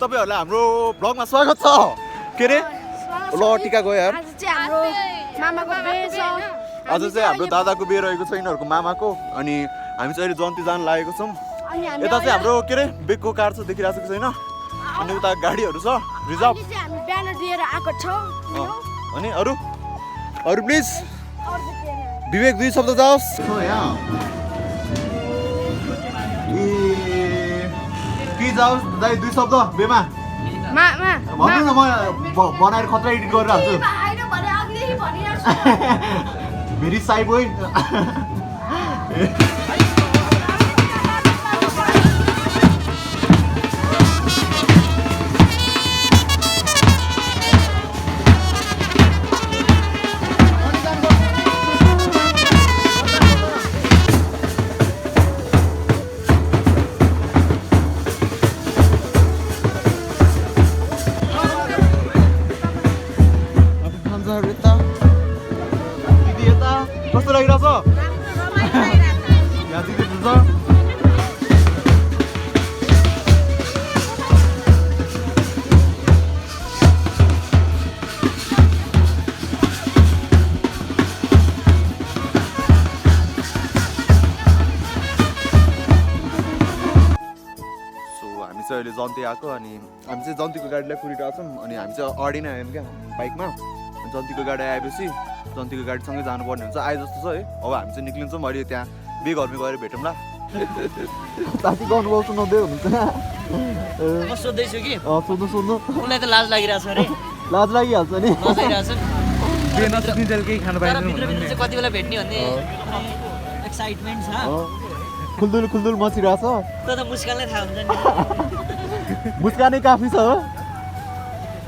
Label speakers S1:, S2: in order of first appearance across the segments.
S1: तपाईहरुलाई हाम्रो ब्लगमा स्वागत छ। के रे ल टिका गयो यार।
S2: आज चाहिँ हाम्रो मामाको बिहे छ।
S1: आज चाहिँ हाम्रो दादाको बिहे रहेको छ यिनीहरुको मामाको। अनि हामी चाहिँ अहिले जन्ती जान लागेको छौं। यता चाहिँ हाम्रो के रे बेकको कार छ देखिरहेको छ छैन। अनि उता गाडीहरु छ रिजर्भ।
S2: चाहिँ हामी ब्यानर दिएर आएको छौं।
S1: अनि अरु प्लिज विवेक दुई शब्द जाओस्। के जाओस् दाइ दुई शब्द बेमा भन्नु न म बनाएर खतरा एडिट गरेर हाल्छु। भेरी साइ बोय। कस्तो लागिरहेछ? यहाँ दिदी हुन्छ। हामी चाहिँ अहिले जन्ती आएको अनि हामी चाहिँ जन्तीको गाडीलाई कुरिरहेको छौँ। अनि हामी चाहिँ अडिनै आयौँ क्या बाइकमा। जन्तीको गाडी आएपछि जन्तीको गाडीसँगै जानुपर्ने हुन्छ आए जस्तो छ है। अब हामी चाहिँ निक्लिन्छौँ अहिले त्यहाँ बे घरमै गएर भेटौँला। साथीको अनुभव सुनाउँदै हुनुहुन्छ।
S3: म सोध्दैछु कि
S1: सोध्नु
S3: उनलाई त लाज लागिरहेछ अरे।
S1: लाज लागिहाल्छ नि।
S3: लाज लागिरहेछ
S1: बे नसकिन्जेल केही खानु
S3: तर भित्र चाहिँ कति बेला भेट्ने भन्ने एक्साइटमेन्ट छ।
S1: खुल्दुल मचिरहेछ।
S3: त मुस्कानलाई थाहा हुन्छ नि।
S1: मुस्कानै काफी छ हो।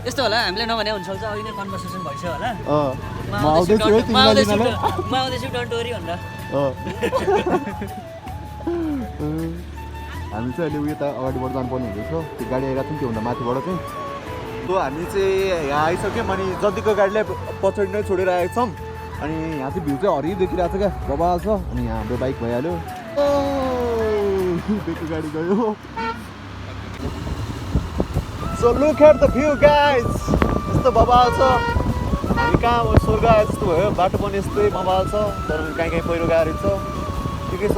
S3: यस्तो होला हामीले नभने हुन्छ अघि नै कन्भर्सेसन भइसक्यो होला।
S1: म आउँदैछु है तिमीलाई लिनलाई।
S3: म आउँदैछु डोन्ट वरी भनेर।
S1: हामी चाहिँ अहिले उता अगाडिबाट जानुपर्ने हुँदैछ। त्यो गाडी आइरहेको थियो त्योभन्दा माथिबाट चाहिँ। हामी चाहिँ यहाँ आइसक्यौँ अनि जतिको गाडीलाई पछाडि नै छोडेर आएका छौँ। अनि यहाँ चाहिँ भ्यू चाहिँ हरियो देखिरहेको छ क्या बबाल छ। अनि यहाँ हाम्रो बाइक भइहाल्यो। बेको गाडी गयो। So look at the view guys. यस्तो बबाल छ। हामी कहाँ स्वर्ग आए जस्तो भयो। बाटो पनि यस्तै बबाल छ तर कहीँ पहिरो गएर छ। ठिकै छ।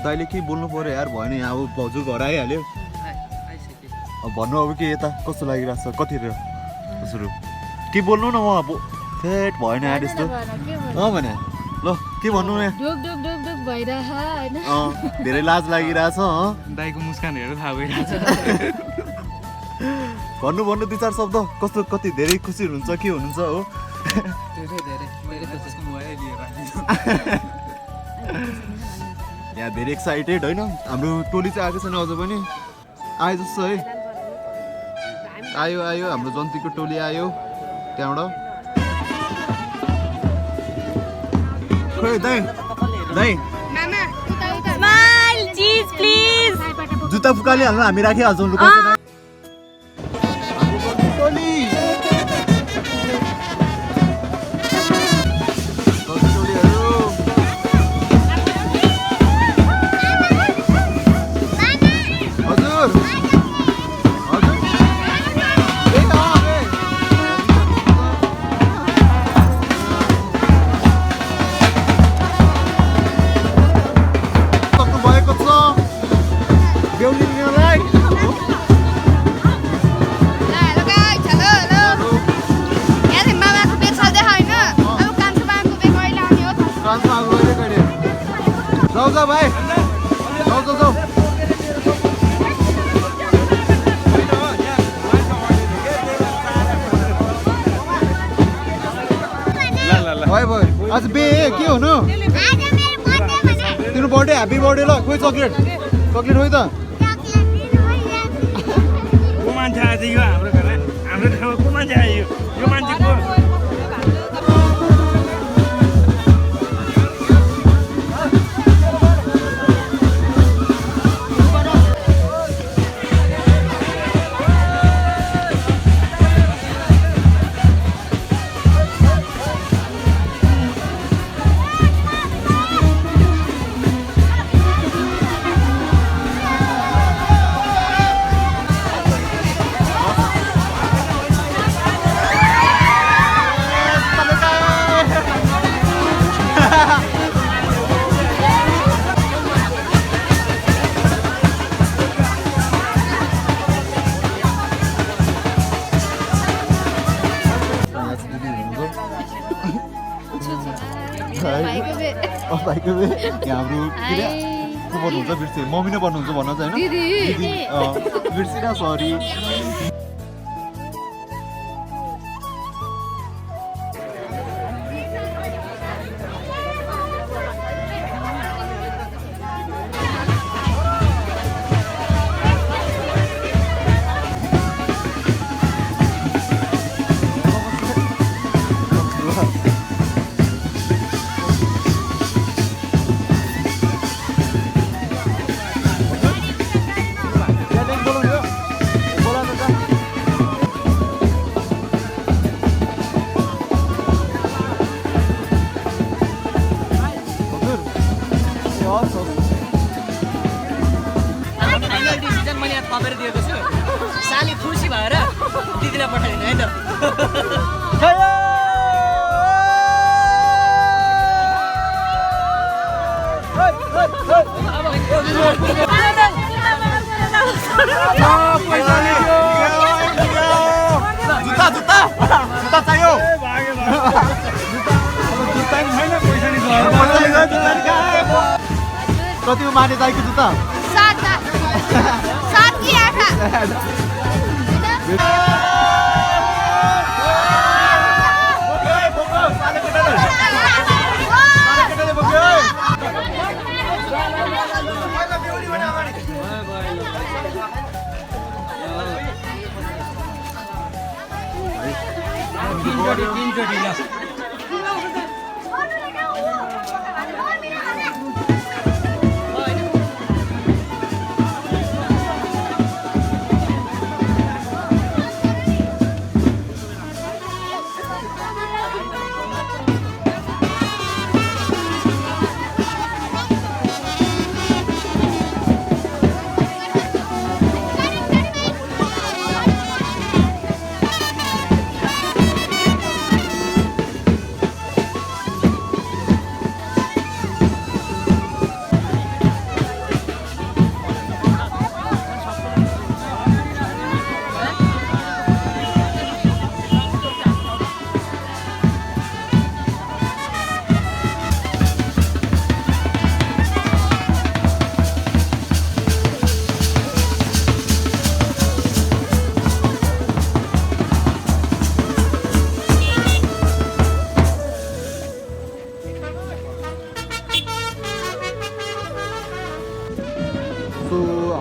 S1: दाइले के बोल्नु पर्यो यार भएन यहाँ अब भाउजू घर आइहाल्यो। अब भन्नु अब के यता कस्तो लागिरहेछ कतिखेर कसरी के बोल्नु न म थेट भएन यार यस्तो। भने ल के भन्नु न धेरै लाज लागिरहेछ।
S4: दाइको मुस्कान हेरेर थाहा भइरहेछ।
S1: भन्नु दुई चार शब्द कस्तो कति धेरै खुसी हुनुहुन्छ के हुनुहुन्छ हो। यहाँ धेरै एक्साइटेड होइन। हाम्रो टोली चाहिँ आएको छैन अझ पनि आयो जस्तो है। आयो हाम्रो जन्तीको टोली आयो त्यहाँबाट। खोइ दाइ
S2: स्माइल चीज प्लिज।
S1: जुत्ता फुकालिहाल्नु हामी राखिहाल्छौँ लुका। जाऊ भाइ जाऊ। आज बे के हुनु तिम्रो बर्थडे ह्याप्पी बर्थडे ल। खोइ चक्लेट खोइ त।
S4: को मान्छे आज यो हाम्रो ठाउँमा को मान्छे आयो यो मान्छे को?
S1: भाइको यहाँ हाम्रो के अरे को भन्नुहुन्छ बिर्सेँ मम्मी नै भन्नुहुन्छ भन्न चाहिँ होइन दिदी बिर्सिन सरी
S3: डिसिजन मैले यहाँ थपेर दिएको छु साली खुसी भएर दिदीलाई पठाइदिनु है त
S1: जुत्ता जुत्ता जुत्ता चाहियो कतिको माने चाहिएको जुत्ता
S2: 7 की
S3: 3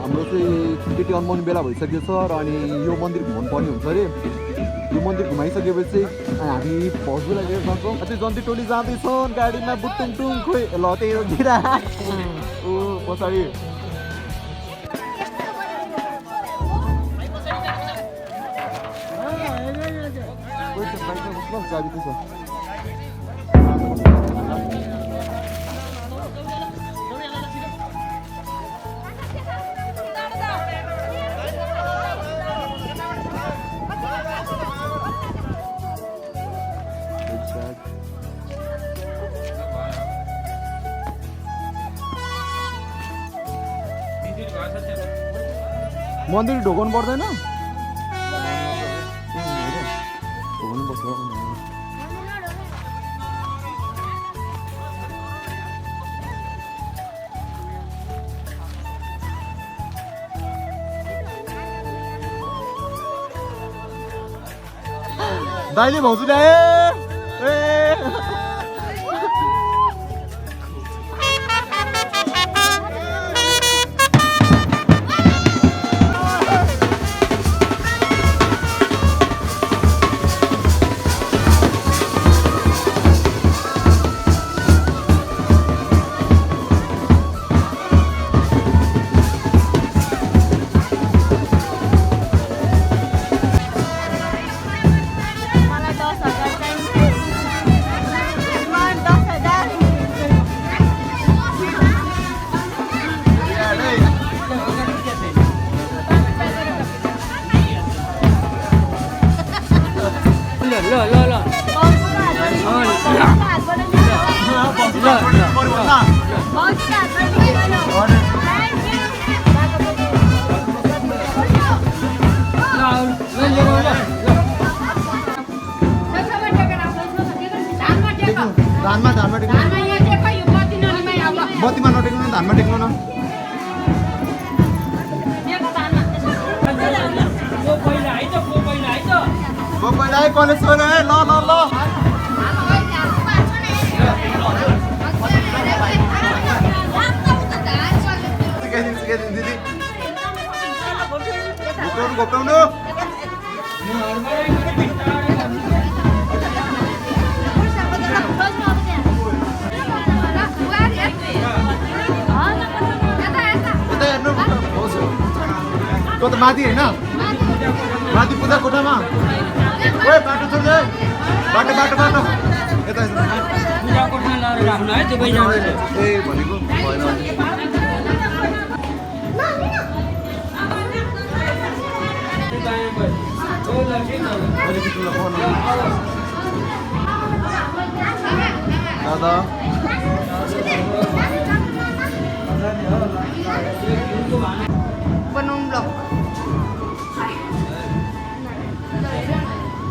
S1: हाम्रो चाहिँ केटी अनमाउने बेला भइसकेको छ र अनि यो मन्दिर घुमाउनु पर्ने हुन्छ अरे यो मन्दिर घुमाइसकेपछि हामी भौजूलाई लिएर जान्छौँ त्यो जन्ती टोली जाँदैछौँ गाडीमा बुटुङ टुङ खोइ ल त्यही गिरा ऊ पछाडि चाबी छ मन्दिर ढोकाउनु पर्दैन ढोकाउनु पर्छ दाइले भाउजूले ए धानमा बत्तीमा नटेक्नु न धानमा टेक्नु न पहिला है कलेज गएर है ल ल ल सिकाइदिनु दिदी घोप्टाउनु यता हेर्नु त्यो त माथि होइन माथि पूजा कोठामा ओए बाटो छोड्छ बाटो बाटो बाटो यता
S3: पूजा कोठा लगेर राख्नु है दुवैजना
S1: ए भनेको भएन दादा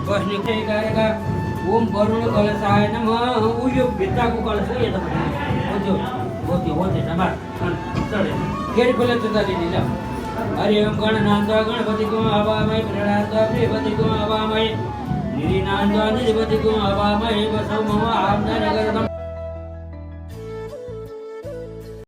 S3: बस्ने गरेका ओम वरुण कलशाय नमः उयो भित्रको कलश हो यता हो त्यो समाज फेरि खोले त्यता लिने ल हरि ओम गणनान्त गणपतिको अवामय प्रणनान्त प्रियपतिको अवामय निरिनान्त निधिपतिको अवामय बसौ